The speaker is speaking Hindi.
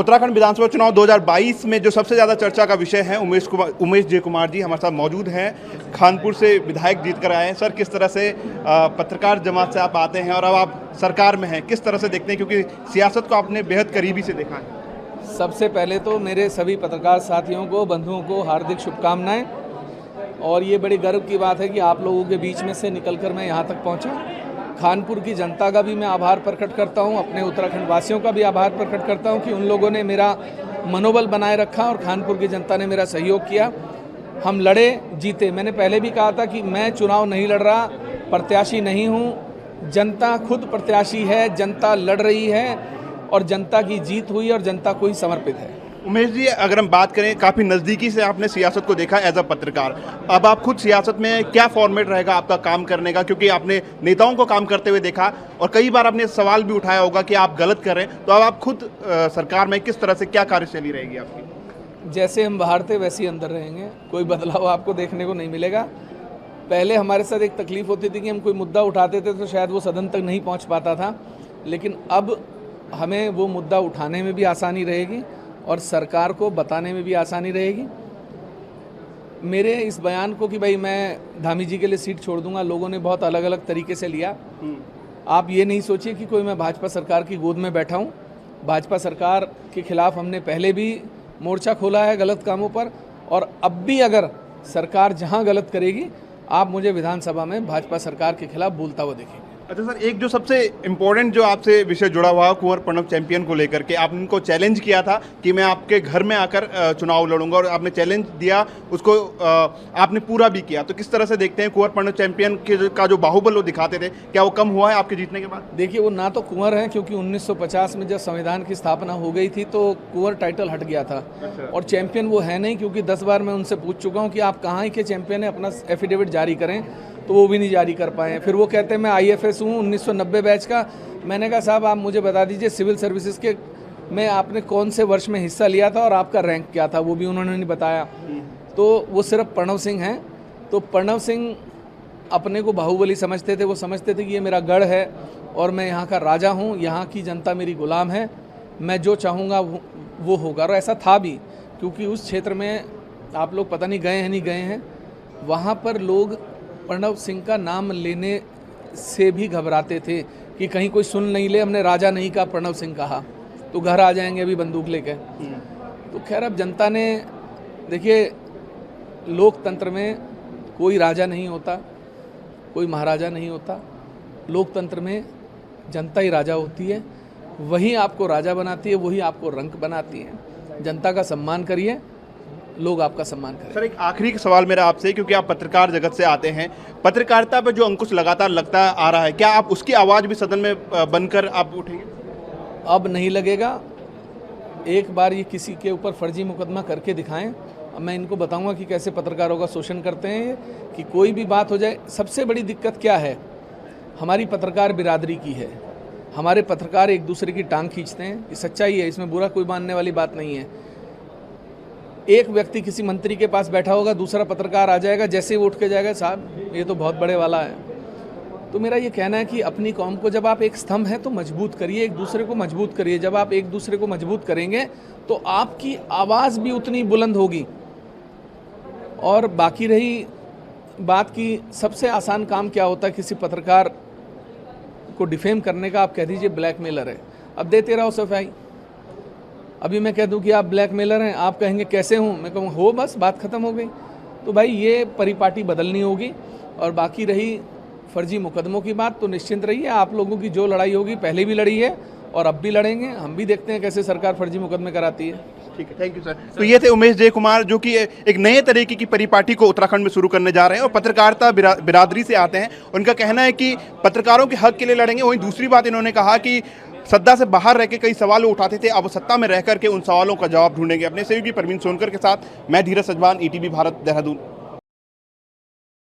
उत्तराखंड विधानसभा चुनाव 2022 में जो सबसे ज़्यादा चर्चा का विषय है, उमेश जय कुमार जी हमारे साथ मौजूद हैं। खानपुर से विधायक जीत कर आए हैं। सर, किस तरह से पत्रकार जमात से आप आते हैं और अब आप सरकार में हैं, किस तरह से देखते हैं, क्योंकि सियासत को आपने बेहद करीबी से देखा है? सबसे पहले तो मेरे सभी पत्रकार साथियों को, बंधुओं को हार्दिक शुभकामनाएं। और ये बड़ी गर्व की बात है कि आप लोगों के बीच में से निकलकर मैं यहाँ तक पहुँचा। खानपुर की जनता का भी मैं आभार प्रकट करता हूँ, अपने उत्तराखंड वासियों का भी आभार प्रकट करता हूँ कि उन लोगों ने मेरा मनोबल बनाए रखा और खानपुर की जनता ने मेरा सहयोग किया। हम लड़े, जीते। मैंने पहले भी कहा था कि मैं चुनाव नहीं लड़ रहा, प्रत्याशी नहीं हूँ। जनता खुद प्रत्याशी है, जनता लड़ रही है और जनता की जीत हुई और जनता को ही समर्पित है। उमेश जी, अगर हम बात करें, काफ़ी नज़दीकी से आपने सियासत को देखा एज अ पत्रकार। अब आप खुद सियासत में क्या फॉर्मेट रहेगा आपका काम करने का, क्योंकि आपने नेताओं को काम करते हुए देखा और कई बार आपने सवाल भी उठाया होगा कि आप गलत कर रहे हैं, तो अब आप खुद सरकार में किस तरह से क्या कार्यशैली रहेगी आपकी? जैसे हम बाहर थे वैसे ही अंदर रहेंगे, कोई बदलाव आपको देखने को नहीं मिलेगा। पहले हमारे साथ एक तकलीफ होती थी कि हम कोई मुद्दा उठाते थे तो शायद वो सदन तक नहीं पहुँच पाता था, लेकिन अब हमें वो मुद्दा उठाने में भी आसानी रहेगी और सरकार को बताने में भी आसानी रहेगी। मेरे इस बयान को कि भाई मैं धामी जी के लिए सीट छोड़ दूंगा, लोगों ने बहुत अलग अलग तरीके से लिया। आप ये नहीं सोचिए कि कोई मैं भाजपा सरकार की गोद में बैठा हूँ। भाजपा सरकार के खिलाफ हमने पहले भी मोर्चा खोला है गलत कामों पर, और अब भी अगर सरकार जहाँ गलत करेगी, आप मुझे विधानसभा में भाजपा सरकार के खिलाफ बोलता हुआ देखेंगे। अच्छा सर, एक जो सबसे इम्पोर्टेंट जो आपसे विषय जुड़ा हुआ है कुंवर प्रणव चैंपियन को लेकर के, आपने उनको चैलेंज किया था कि मैं आपके घर में आकर चुनाव लड़ूंगा, और आपने चैलेंज दिया, उसको आपने पूरा भी किया। तो किस तरह से देखते हैं कुंवर प्रणव चैंपियन का जो बाहुबल वो दिखाते थे, क्या वो कम हुआ है आपके जीतने के बाद? देखिए, वो ना तो कुंवर हैं, क्योंकि 1950 में जब संविधान की स्थापना हो गई थी तो कुंवर टाइटल हट गया था। और चैंपियन वो है नहीं, क्योंकि 10 बार मैं उनसे पूछ चुका हूँ कि आप कहाँ के चैंपियन हैं, अपना एफिडेविट जारी करें, तो वो भी नहीं जारी कर पाए। फिर वो कहते हैं मैं IFS हूँ 1990 बैच का। मैंने कहा साहब आप मुझे बता दीजिए सिविल सर्विसेज के में आपने कौन से वर्ष में हिस्सा लिया था और आपका रैंक क्या था, वो भी उन्होंने नहीं बताया। तो वो सिर्फ प्रणव सिंह हैं। तो प्रणव सिंह अपने को बाहुबली समझते थे। वो समझते थे कि ये मेरा गढ़ है और मैं यहाँ का राजा हूँ, यहाँ की जनता मेरी गुलाम है, मैं जो चाहूँगा वो होगा। और ऐसा था भी, क्योंकि उस क्षेत्र में आप लोग पता नहीं गए हैं नहीं गए हैं, वहाँ पर लोग प्रणव सिंह का नाम लेने से भी घबराते थे कि कहीं कोई सुन नहीं ले, हमने राजा नहीं कहा, प्रणव सिंह कहा तो घर आ जाएंगे अभी बंदूक लेके। तो खैर, अब जनता ने, देखिए, लोकतंत्र में कोई राजा नहीं होता, कोई महाराजा नहीं होता। लोकतंत्र में जनता ही राजा होती है, वही आपको राजा बनाती है, वही आपको रंक बनाती है। जनता का सम्मान करिए, लोग आपका सम्मान करें। सर, एक आखिरी सवाल मेरा आपसे, क्योंकि आप पत्रकार जगत से आते हैं, पत्रकारिता पर जो अंकुश लगातार लगता आ रहा है, क्या आप उसकी आवाज़ भी सदन में बनकर आप उठेंगे? अब नहीं लगेगा। एक बार ये किसी के ऊपर फर्जी मुकदमा करके दिखाएं, अब मैं इनको बताऊंगा कि कैसे पत्रकारों का शोषण करते हैं, कि कोई भी बात हो जाए। सबसे बड़ी दिक्कत क्या है, हमारी पत्रकार बिरादरी की है। हमारे पत्रकार एक दूसरे की टांग खींचते हैं, ये सच्चाई है, इसमें बुरा कोई मानने वाली बात नहीं है। एक व्यक्ति किसी मंत्री के पास बैठा होगा, दूसरा पत्रकार आ जाएगा, जैसे ही वो उठ के जाएगा, साहब ये तो बहुत बड़े वाला है। तो मेरा ये कहना है कि अपनी कौम को जब आप एक स्तंभ हैं तो मजबूत करिए, एक दूसरे को मजबूत करिए। जब आप एक दूसरे को मजबूत करेंगे तो आपकी आवाज़ भी उतनी बुलंद होगी। और बाकी रही बात की, सबसे आसान काम क्या होता है किसी पत्रकार को डिफेम करने का? आप कह दीजिए ब्लैकमेलर है, अब देते रहो सफाई। अभी मैं कह दूं कि आप ब्लैकमेलर हैं, आप कहेंगे कैसे हूं, मैं कहूँ हो, बस बात ख़त्म हो गई। तो भाई ये परिपाटी बदलनी होगी। और बाकी रही फर्जी मुकदमों की बात, तो निश्चिंत रहिए, आप लोगों की जो लड़ाई होगी पहले भी लड़ी है और अब भी लड़ेंगे। हम भी देखते हैं कैसे सरकार फर्जी मुकदमे कराती है। ठीक है, थैंक यू सर। तो ये थे उमेश जय कुमार, जो कि एक नए तरीके की परिपाटी को उत्तराखंड में शुरू करने जा रहे हैं और पत्रकारिता बिरादरी से आते हैं। उनका कहना है कि पत्रकारों के हक के लिए लड़ेंगे। वहीं दूसरी बात इन्होंने कहा कि सत्ता से बाहर रह के कई सवाल उठाते थे, अब सत्ता में रह करके उन सवालों का जवाब ढूंढेंगे। अपने सहयोगी परवीन सोनकर के साथ मैं धीरज सजवान, ETV भारत, देहरादून।